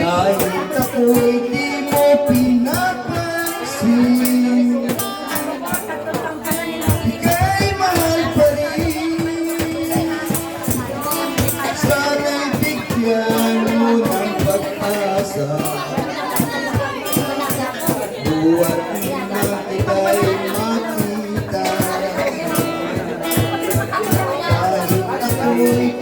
Kahit ako'y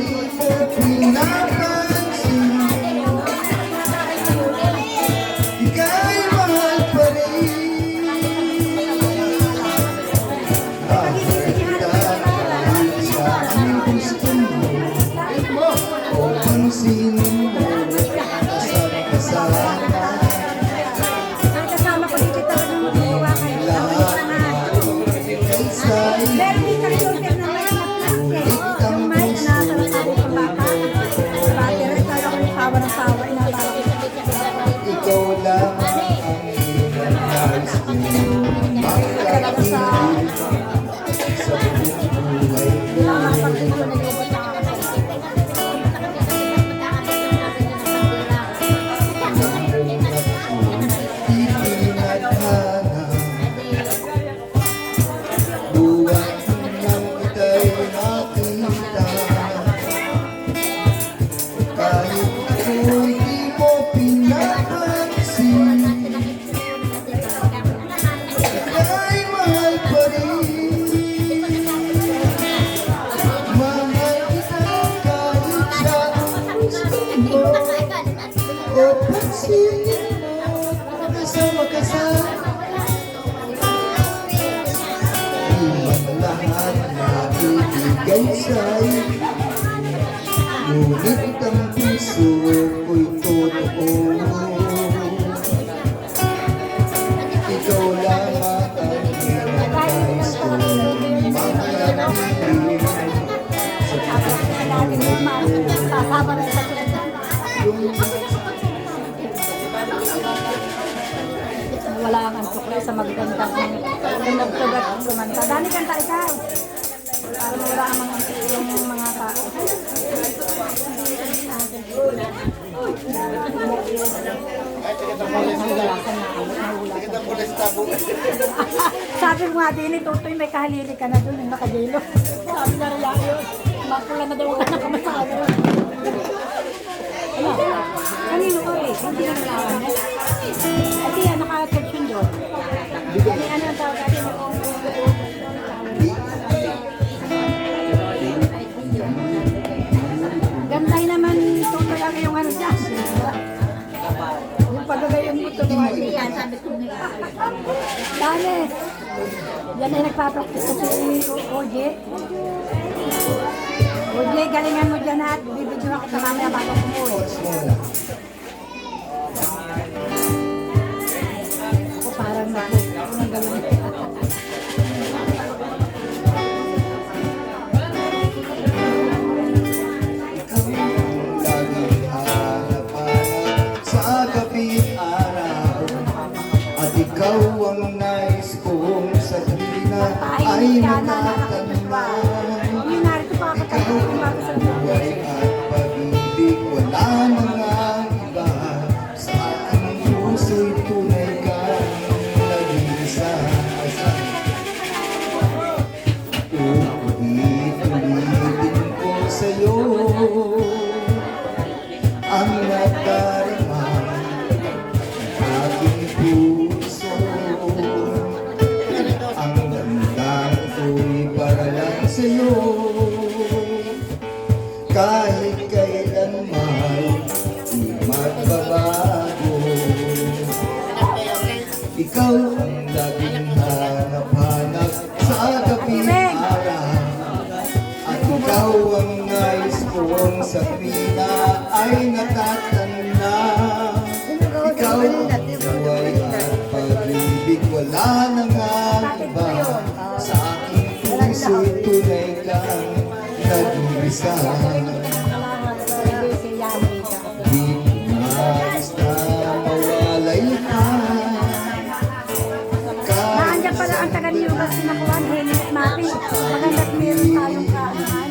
ko pansinin mo kasama-kasama. Di man lahat na ibigay sa'yo, ngunit ang puso ko'y totoo. Ikaw lamang ang hinanais ko, mananatili sa wala ang antukli sa magandang nagtugat ang lumanta. Dani kanta ikaw. Para wala ang mga antukli yung mga tao. Sabi ko nga din, Tutoy, may kahalili ka na dun, yung nakagilo. Sabi na rin yun, mapula na daw ka na kamasado. Ano? Kanino ko eh? Hindi na nalaman eh. Kasi yan, naka-touch yun doon. Ano ang tawag natin? Gandahin naman Tutoy ang yung ano dyan. Yung pagagayon mo tuloy. Yan, sabi ko nga. Dali. Yan ay nagpapractice ko si Oje. Oje, galingan mo dyan at bibidyo ako sa mamaya bago kumuwi. Ako parang nagaling. Ikaw ang nais kong sa tuwina ay natatanman. Ikaw ang buhay at pag-ibig, wala nang ang iba. Sa aking puso'y tunay kang nag-iisa. Ulit-ulitin ko sa'yo ang nadarama ng aking puso. Ang damdam ko'y para lang sa'yo, kahit kailanman di magbabago. Ikaw ang laging hanap-hanap sa gabing araw, at ikaw ang nais kong sa tuwina ay natatanaw. Ikaw ang buhay at pag-ibig, wala nang ang iba. Sa aking puso'y tunay kang nag-iisa. Di nais na mawalay ka. Naandyan pala ang taga-nilugas sinakuhan, Henry at Mapi. Maganda't meron tayong kaanan.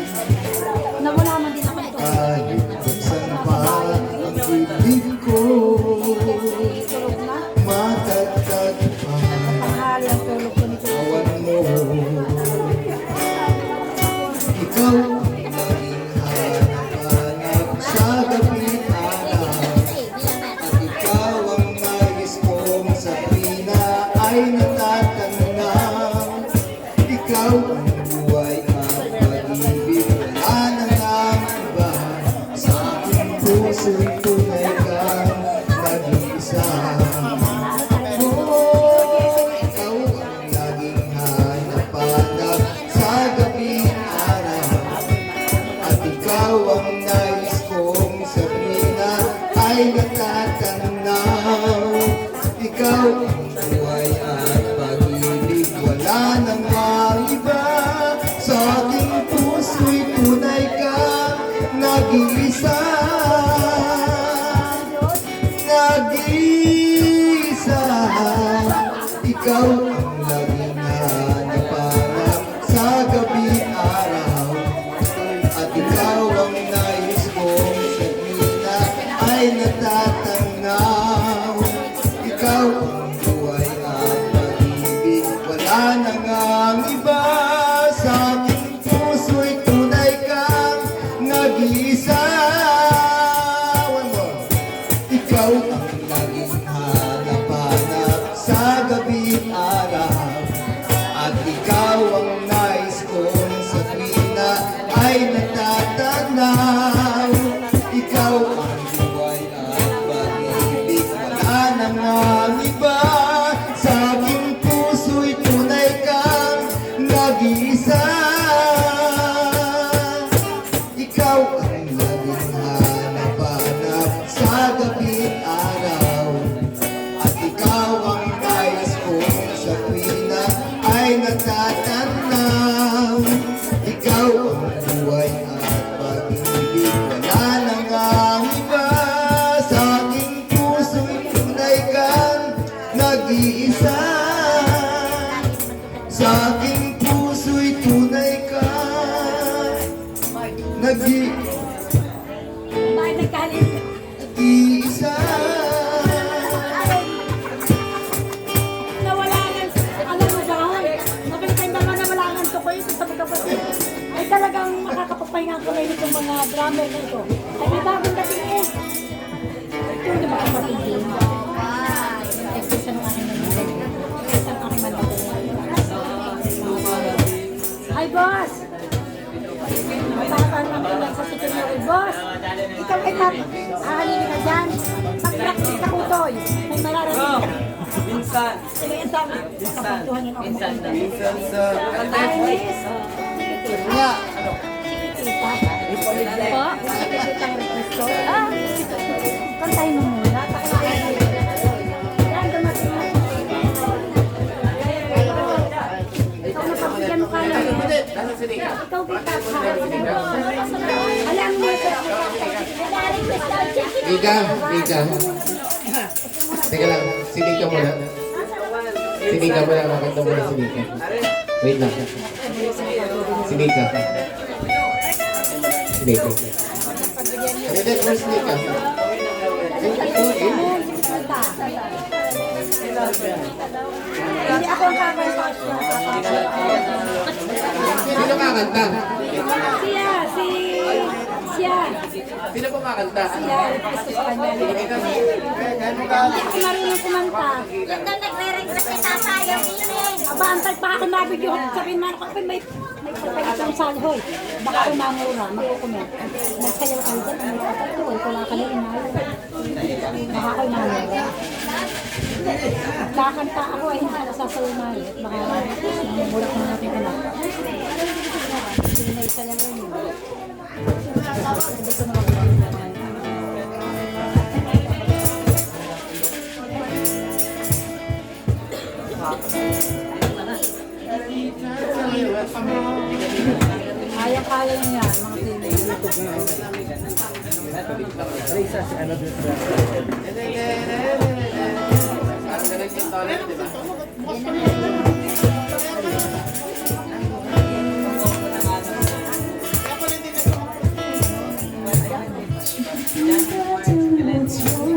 Nawala man din ako ito. Kahit saan pa ang ibig ko, Tulog na. matatag pa Panghali ang tulog ko nito. awan mo. Ikaw ang laging hanap-hanap sa gabing araw, at ikaw ang nais kong sa tuwina ay natatanaw. Ikaw ang buhay at pag-ibig, wala nang ang iba. Sa aking puso'y tunay kang nag-iisa. Ikaw ang laging hanap-hanap sa gabing araw, at ikaw ang nais kong sa tuwina ay natatanaw. Ikaw ang buhay at pag-ibig, wala nang ang iba. Sa aking puso'y tunay kang nag-iisa. Nag-iisa. Ikaw ang laging hanap-hanap sa gabing araw, at ikaw ang nais kong sa tuwina ay natatanaw. Ikaw ang buhay at pag-ibig, wala nang ang iba. Sa aking puso'y tunay kang nag-iisa. One more. Ikaw ang laging hanap-hanap sa gabing araw, at ikaw ang nais kong sa tuwina ay natatanaw. Ikaw ang buhay at pag ikaw ang buhay at pag-ibig. Wala nang ang iba, sa aking puso'y tunay kang nag-iisa. Sa aking puso'y tunay kang Bakit nagkalit? nag-iisa. Nawala ng, alam mo dahil, nakita yung mga nawala ng tukoy sa magkapatid. Ay talagang makakapagpahinga ko rin itong mga drummer na ito. Ay may bagong dating eh. Ito yung makakapatid din. Nag-exist ng aking managay. Nag-exist ang aking managay. Ay boss! Matataan lang ko sa secretary. Boss! Ikaw ay hahalili ka dyan. Pag-practice ka utoy. May mararating ka. Minsan. Sige, ang dami. Kapuntuhan yan ako. Minsan na. Minsan sa... Chinese. Nga. Sikitita. Po? Sikitita ang request ko. Kantahin mo muna. Yan, dumating na. Ikaw na pagbigyan mo ka lang. Ikaw kita ka. Alam mo. Ika. Teka lang, sinig ka muna. Sinig ka muna, makanta muna sinig ka. Wait lang. Sinig ka. Sinig ka. Hindi, kung sinig ka. Hindi ako ang kakanta. Sino kakanta? Siya. Sino po kakanta? Siya, request ko sa kanya. Hindi ako marunong kumanta. Yung daw nagre-request ni Tata, yung inig. Aba, antay pa ako nabigyo. Sabihin man ako, may pagpagitang salhoy. Baka umangura, magkukument. Nagsayaw kayo dyan, may kapatuloy. Kung nakalain na yun. Baka ako umangura. Kakanta ako ay hindi ako sasayaw na yun. Baka namumulak na natin anak. Hindi na isayaw yun. Hindi ko naman kaya niya, mga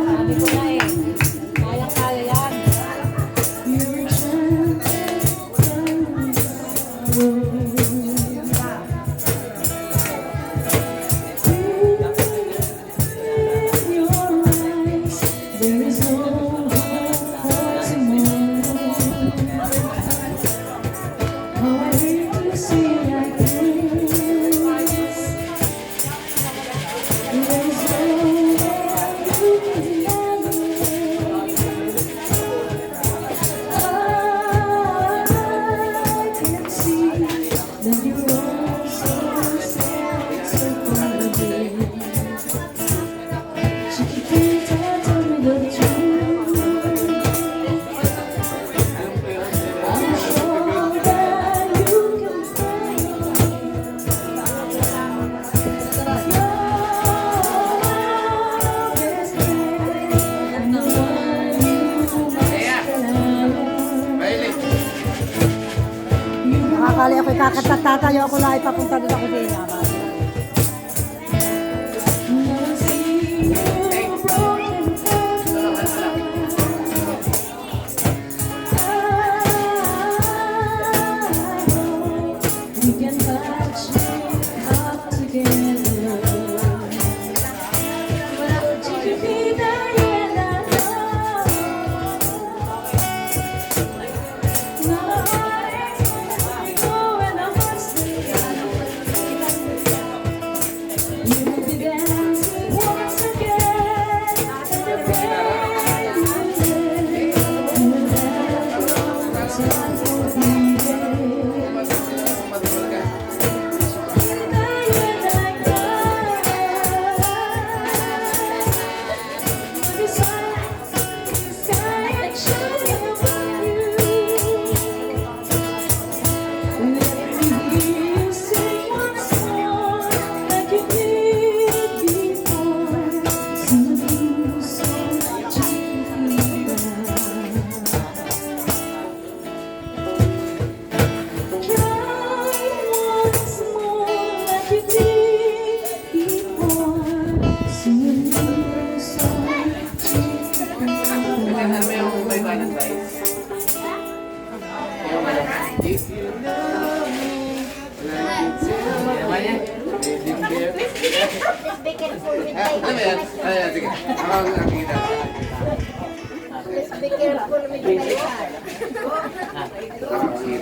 sabi ko na eh, kaya yan. Nakakali ako kakatatayo ako na ipapunta doon ako sa inyo. Be careful with my Sige. Ako ang nakikita. Please be careful with my Ako ang nakikita.